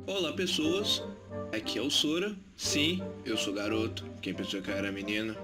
Olá pessoas, aqui é o Sora. Sim, eu sou garoto. Quem pensou que eu era menina?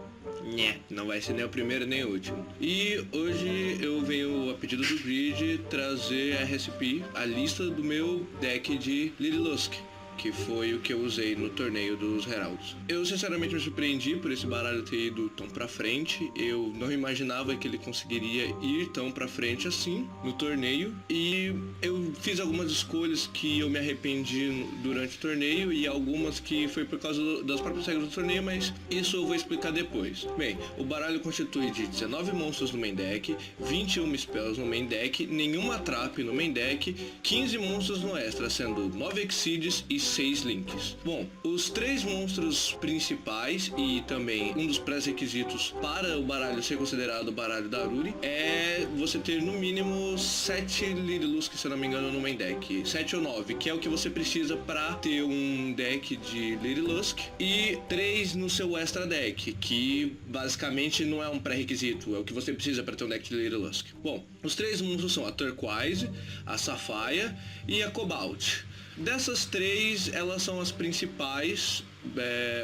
Nhé, não vai ser nem o primeiro nem o último. E hoje eu venho a pedido do Grid trazer a recipe, a lista do meu deck de Lililusk, que foi o que eu usei no torneio dos Heraldos. Eu sinceramente me surpreendi por esse baralho ter ido tão pra frente. Eu não imaginava que ele conseguiria ir tão pra frente assim no torneio. E eu fiz algumas escolhas que eu me arrependi durante o torneio e algumas que foi por causa das próprias regras do torneio, mas isso eu vou explicar depois. Bem, o baralho constitui de 19 monstros no main deck, 21 spells no main deck, nenhuma trap no main deck, 15 monstros no extra, sendo 9 Exceeds e 6 links. Bom, os 3 monstros principais e também um dos pré-requisitos para o baralho ser considerado o baralho da Aruri é você ter no mínimo 7 Lililusk, se eu não me engano, no main deck. 7 ou 9, que é o que você precisa para ter um deck de Lililusk, e 3 no seu extra deck, que basicamente não é um pré-requisito, é o que você precisa para ter um deck de Lililusk. Bom, os 3 monstros são a Turquoise, a Sapphire e a Cobalt. Dessas 3, elas são as principais,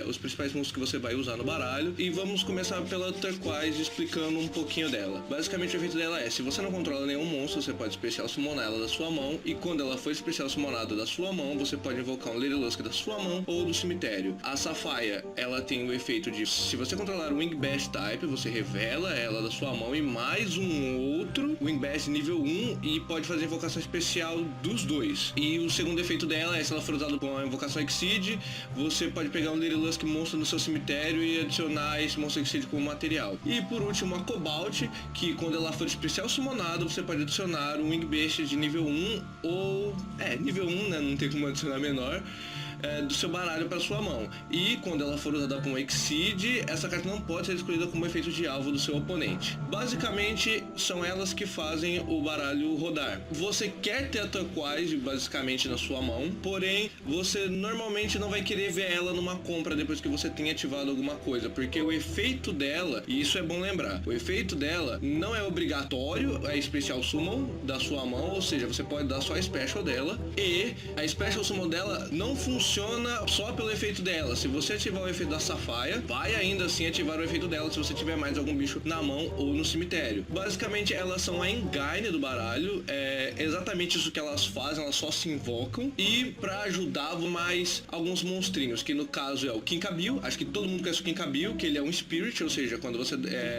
os principais monstros que você vai usar no baralho. E vamos começar pela Turquoise, explicando um pouquinho dela. Basicamente o efeito dela é, se você não controla nenhum monstro, você pode especial summonar ela da sua mão, e quando ela for especial summonada da sua mão, você pode invocar um Lililusk da sua mão ou do cemitério. A Sapphire, ela tem o efeito de, se você controlar o Wing Bash type, você revela ela da sua mão e mais um outro Wing Bash nível 1, e pode fazer invocação especial dos dois. E o segundo efeito dela é, se ela for usada com a invocação Exceed, você pode pegar um Lililusk monstro no seu cemitério e adicionar esse monstro Exceed como material. E por último a Cobalt, que quando ela for especial summonada, você pode adicionar um Wing Beast de nível 1 ou... nível 1, né? Não tem como adicionar menor. Do seu baralho para sua mão. E quando ela for usada com Exceed, essa carta não pode ser escolhida como efeito de alvo do seu oponente. Basicamente, são elas que fazem o baralho rodar. Você quer ter a Turquoise basicamente na sua mão, porém, você normalmente não vai querer ver ela numa compra depois que você tenha ativado alguma coisa, porque o efeito dela, e isso é bom lembrar, o efeito dela não é obrigatório a Special Summon da sua mão, ou seja, você pode dar só a Special dela, e a Special Summon dela não funciona só pelo efeito dela. Se você ativar o efeito da Sapphire, vai ainda assim ativar o efeito dela se você tiver mais algum bicho na mão ou no cemitério. Basicamente, elas são a engine do baralho, é exatamente isso que elas fazem, elas só se invocam, e pra ajudar mais alguns monstrinhos, que no caso é o Kinkabil. Acho que todo mundo conhece o Kinkabil, que ele é um Spirit, ou seja, quando você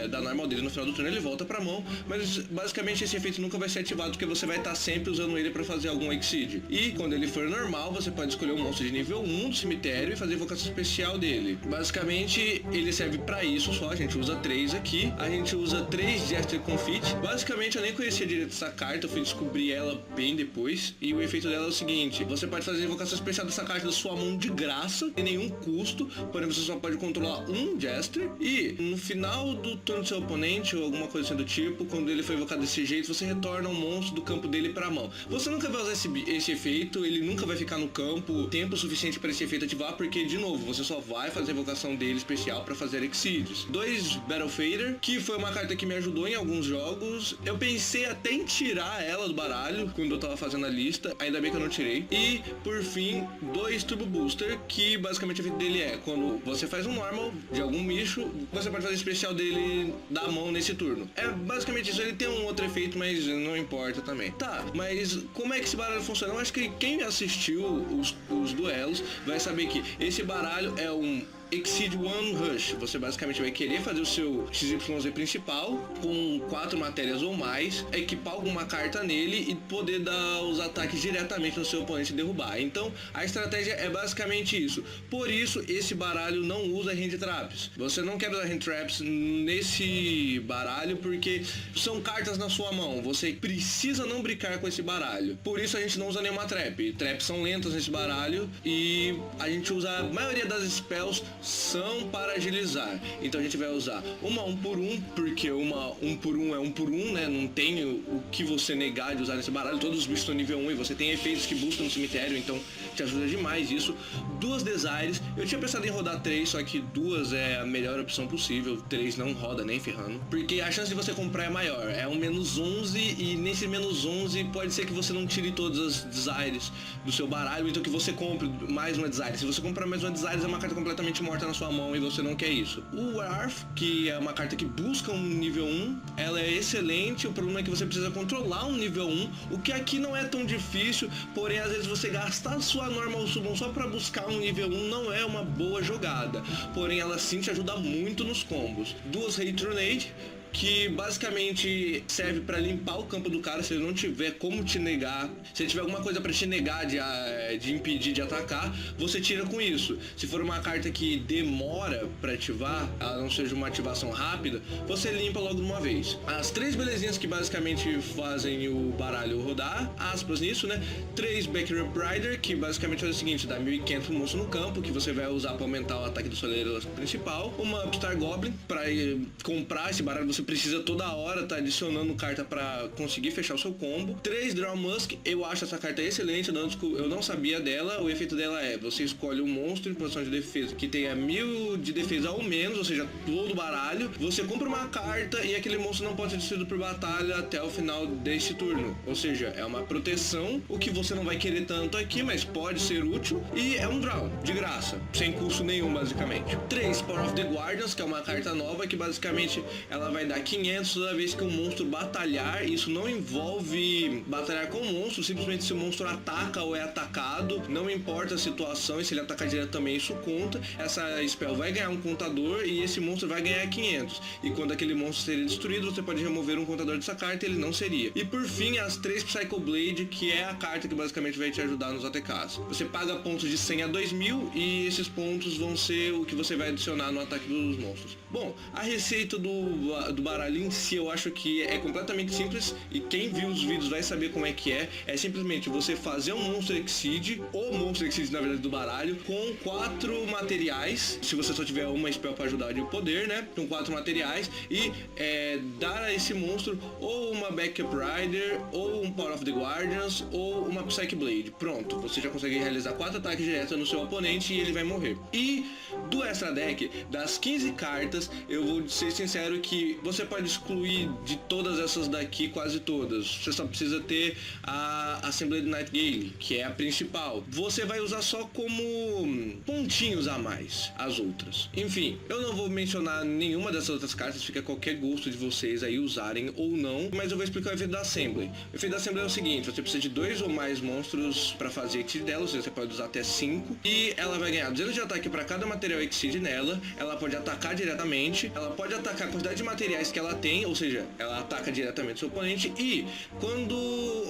dá normal dele no final do turno, ele volta pra mão, mas basicamente esse efeito nunca vai ser ativado, porque você vai estar sempre usando ele pra fazer algum Exceed. E quando ele for normal, você pode escolher um monstro de nível 1 do cemitério e fazer a invocação especial dele. Basicamente, ele serve pra isso só. A gente usa 3 aqui. A gente usa 3 Jester Confit. Basicamente, eu nem conhecia direito essa carta, eu fui descobrir ela bem depois. E o efeito dela é o seguinte: você pode fazer a invocação especial dessa carta da sua mão de graça, sem nenhum custo, porém você só pode controlar um Jester. E no final do turno do seu oponente, ou alguma coisa assim do tipo, quando ele for invocado desse jeito, você retorna um monstro do campo dele pra mão. Você nunca vai usar esse efeito, ele nunca vai ficar no campo tempo suficiente para esse efeito ativar, porque, de novo, você só vai fazer a invocação dele especial para fazer Exceeds. 2 Battle Fader, que foi uma carta que me ajudou em alguns jogos. Eu pensei até em tirar ela do baralho quando eu tava fazendo a lista, ainda bem que eu não tirei. E, por fim, 2 Turbo Booster, que basicamente o efeito dele é, quando você faz um normal de algum bicho, você pode fazer especial dele da mão nesse turno. É basicamente isso. Ele tem um outro efeito, mas não importa também. Tá, mas como é que esse baralho funciona? Eu acho que quem assistiu os duelos vai saber que esse baralho é um Exceed One Rush. Você basicamente vai querer fazer o seu XYZ principal com 4 matérias ou mais, equipar alguma carta nele e poder dar os ataques diretamente no seu oponente e derrubar. Então a estratégia é basicamente isso. Por isso esse baralho não usa Hand Traps. Você não quer usar Hand Traps nesse baralho porque são cartas na sua mão. Você precisa não brincar com esse baralho. Por isso a gente não usa nenhuma trap. Traps são lentas nesse baralho e a gente usa a maioria das spells são para agilizar. Então a gente vai usar uma 1x1, porque uma 1x1 é 1x1, né? Não tem o que você negar de usar nesse baralho. Todos os bichos estão nível 1 e você tem efeitos que buscam no cemitério, então te ajuda demais isso. 2 Desires, eu tinha pensado em rodar 3, só que 2 é a melhor opção possível, 3 não roda nem ferrando, porque a chance de você comprar é maior, é um -11 e nesse -11 pode ser que você não tire todas as Desires do seu baralho, então que você compre mais uma Desire. Se você comprar mais uma Desire é uma carta completamente morta na sua mão e você não quer isso. O Wrath, que é uma carta que busca um nível 1, ela é excelente, o problema é que você precisa controlar um nível 1, o que aqui não é tão difícil, porém às vezes você gastar sua normal summon só para buscar um nível 1 não é uma boa jogada, porém ela sim te ajuda muito nos combos. 2 Hatronade, que basicamente serve para limpar o campo do cara se ele não tiver como te negar. Se ele tiver alguma coisa para te negar de impedir de atacar, você tira com isso. Se for uma carta que demora para ativar, ela não seja uma ativação rápida, você limpa logo de uma vez. As 3 belezinhas que basicamente fazem o baralho rodar, aspas nisso, né? 3 Backup Rider, que basicamente faz o seguinte, dá 1500 monstros no campo, que você vai usar para aumentar o ataque do soleiro principal. Uma Upstart Goblin, para comprar esse baralho você precisa toda hora tá adicionando carta para conseguir fechar o seu combo. 3 Draw Musk, eu acho essa carta excelente, eu não sabia dela. O efeito dela é, você escolhe um monstro em posição de defesa que tenha 1000 de defesa ou menos, ou seja, todo o baralho, você compra uma carta e aquele monstro não pode ser destruído por batalha até o final deste turno, ou seja, é uma proteção, o que você não vai querer tanto aqui, mas pode ser útil, e é um draw, de graça, sem custo nenhum basicamente. 3 Power of the Guardians, que é uma carta nova que basicamente ela vai dar 500 toda vez que um monstro batalhar. Isso não envolve batalhar com o monstro, simplesmente se o monstro ataca ou é atacado, não importa a situação, e se ele atacar direto também isso conta. Essa spell vai ganhar um contador e esse monstro vai ganhar 500, e quando aquele monstro seria destruído, você pode remover um contador dessa carta e ele não seria. E por fim, as 3 Psycho Blade, que é a carta que basicamente vai te ajudar nos ATKs. Você paga pontos de 100 a 2000 e esses pontos vão ser o que você vai adicionar no ataque dos monstros. Bom, a receita do baralho em si eu acho que é completamente simples, e quem viu os vídeos vai saber como é que é. É simplesmente você fazer um Monster Exceed, ou Monster Exceed na verdade do baralho, com 4 materiais, se você só tiver uma spell para ajudar de poder, né, com 4 materiais, e dar a esse monstro ou uma Backup Rider, ou um Power of the Guardians, ou uma Psyche Blade. Pronto, você já consegue realizar 4 ataques diretos no seu oponente e ele vai morrer. E do extra deck, das 15 cartas, eu vou ser sincero que você pode excluir de todas essas daqui, quase todas. Você só precisa ter a Assembly Nightingale, que é a principal. Você vai usar só como pontinhos a mais as outras. Enfim, eu não vou mencionar nenhuma dessas outras cartas, fica a qualquer gosto de vocês aí usarem ou não, mas eu vou explicar o efeito da Assembly. O efeito da Assembly é o seguinte, você precisa de 2 ou mais monstros para fazer exceed dela, ou seja, você pode usar até 5, e ela vai ganhar 200 de ataque para cada material exceed nela. Ela pode atacar diretamente, ela pode atacar a quantidade de materiais que ela tem, ou seja, ela ataca diretamente seu oponente, e quando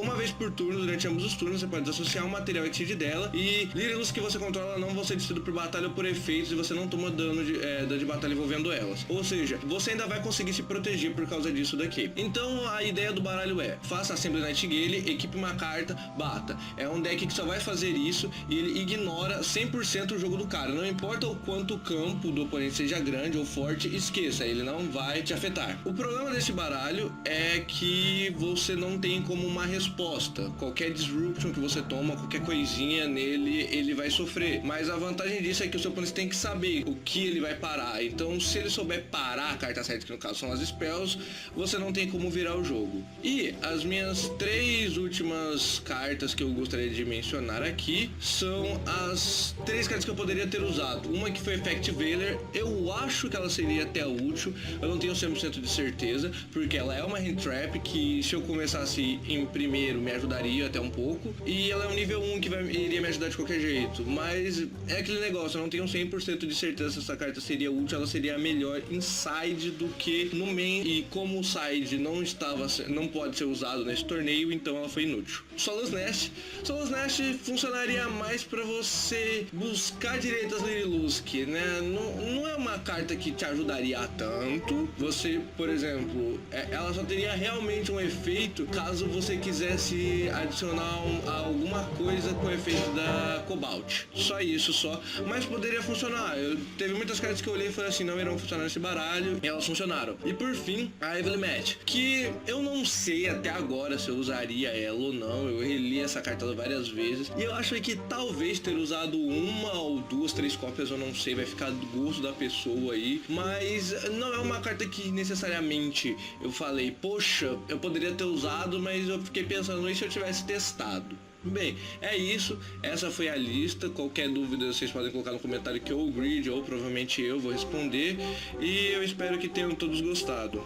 uma vez por turno, durante ambos os turnos, você pode desassociar um material exceed dela, e Lirilos que você controla não vão ser destruídos por batalha ou por efeitos, e você não toma dano de batalha envolvendo elas. Ou seja, você ainda vai conseguir se proteger por causa disso daqui. Então a ideia do baralho é, faça Assembly Nightingale, equipe uma carta, bata. É um deck que só vai fazer isso e ele ignora 100% o jogo do cara. Não importa o quanto o campo do oponente seja grande ou forte, esqueça, ele não vai te afetar. O problema desse baralho é que você não tem como uma resposta. Qualquer disruption que você toma, qualquer coisinha nele, ele vai sofrer. Mas a vantagem disso é que o seu oponente tem que saber o que ele vai parar. Então, se ele souber parar a carta certa, que no caso são as spells, você não tem como virar o jogo. E as minhas 3 últimas cartas que eu gostaria de mencionar aqui são as 3 cartas que eu poderia ter usado. Uma que foi Effect Veiler, eu acho que ela seria até útil, eu não tenho 100% de certeza, porque ela é uma hand trap que se eu começasse em primeiro me ajudaria até um pouco, e ela é um nível 1 que iria me ajudar de qualquer jeito, mas é aquele negócio, eu não tenho 100% de certeza se essa carta seria útil, ela seria melhor em side do que no main, e como o side não pode ser usado nesse torneio, então ela foi inútil. Solace Nest funcionaria mais para você buscar direito as Lirilusk, né? Não é uma carta que te ajudaria tanto, você você, por exemplo, ela só teria realmente um efeito caso você quisesse adicionar alguma coisa com o efeito da Cobalt. Só isso, só. Mas poderia funcionar. Teve muitas cartas que eu olhei e falei assim, não irão funcionar nesse baralho. E elas funcionaram. E por fim, a Evil Match, que eu não sei até agora se eu usaria ela ou não. Eu reli essa carta várias vezes. E eu acho que talvez ter usado uma ou duas, três cópias, eu não sei, vai ficar do gosto da pessoa aí. Mas não é uma carta que necessariamente eu falei, poxa, eu poderia ter usado, mas eu fiquei pensando nisso se eu tivesse testado. Bem, é isso, essa foi a lista. Qualquer dúvida vocês podem colocar no comentário que ou o Grid ou provavelmente eu vou responder. E eu espero que tenham todos gostado.